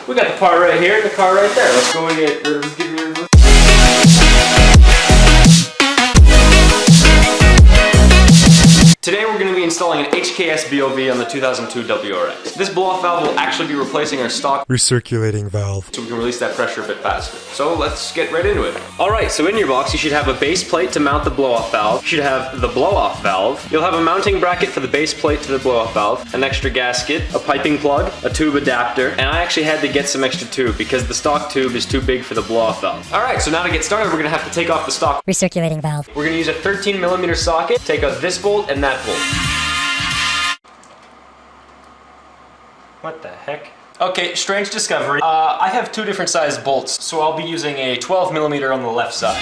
we got the part right here and the car right there. Let's go and get rid of it. Today we're going to be installing an HKS BOV on the 2002 WRX. This blow-off valve will actually be replacing our stock recirculating valve, so we can release that pressure a bit faster. So let's get right into it. Alright, so in your box you should have a base plate to mount the blow-off valve. You should have the blow-off valve. You'll have a mounting bracket for the base plate to the blow-off valve, an extra gasket, a piping plug, a tube adapter, and I actually had to get some extra tube because the stock tube is too big for the blow-off valve. Alright, so now to get started we're going to have to take off the stock recirculating valve. We're going to use a 13mm socket, take out this bolt and that bolt. What the heck? Okay, strange discovery. I have two different sized bolts, so I'll be using a 12mm on the left side.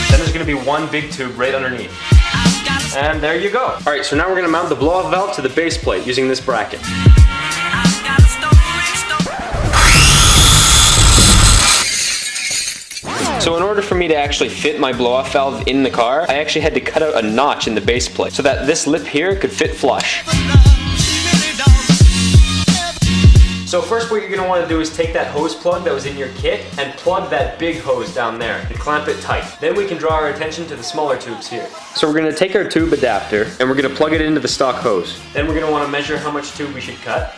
Then there's going to be one big tube right underneath. And there you go. Alright, so now we're going to mount the blow-off valve to the base plate using this bracket. So in order for me to actually fit my blow-off valve in the car, I actually had to cut out a notch in the base plate so that this lip here could fit flush. So first what you're going to want to do is take that hose plug that was in your kit and plug that big hose down there and clamp it tight. Then we can draw our attention to the smaller tubes here. So we're going to take our tube adapter and we're going to plug it into the stock hose. Then we're going to want to measure how much tube we should cut.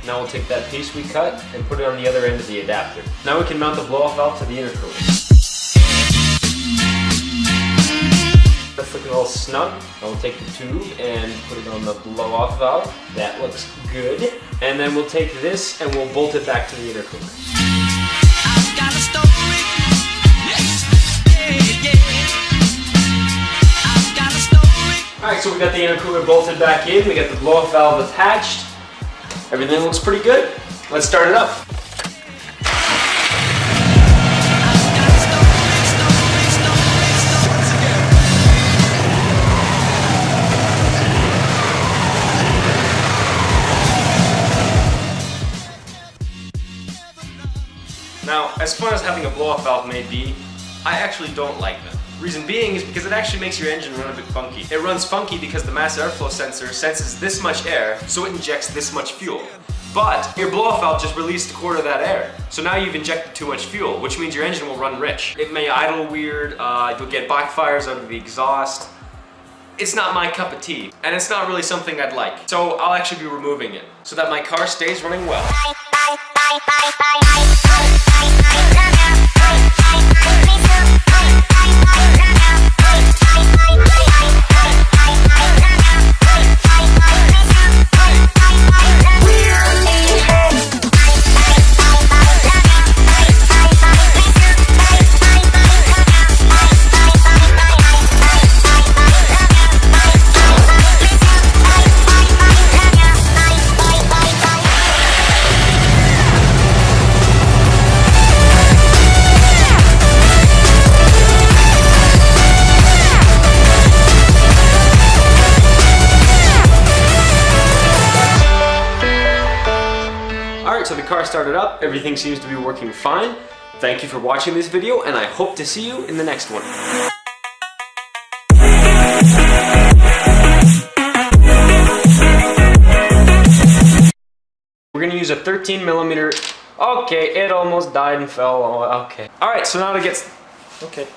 Now we'll take that piece we cut and put it on the other end of the adapter. Now we can mount the blow-off valve to the intercooler. That's looking all snug. Now we'll take the tube and put it on the blow-off valve. That looks good. And then we'll take this and we'll bolt it back to the intercooler. Alright, so we got the intercooler bolted back in. We got the blow-off valve attached. Everything looks pretty good. Let's start it up. Now, as fun as having a blow-off valve may be, I actually don't like them. Reason being is because it actually makes your engine run a bit funky. It runs funky because the mass airflow sensor senses this much air, so it injects this much fuel. But your blow-off valve just released a quarter of that air. So now you've injected too much fuel, which means your engine will run rich. It may idle weird, you'll get backfires out of the exhaust. It's not my cup of tea, and it's not really something I'd like. So I'll actually be removing it, so that my car stays running well. Alright, so the car started up, everything seems to be working fine. Thank you for watching this video, and I hope to see you in the next one. We're going to use a 13mm... Okay, it almost died and fell. Oh, okay. Alright, so now to get... Okay.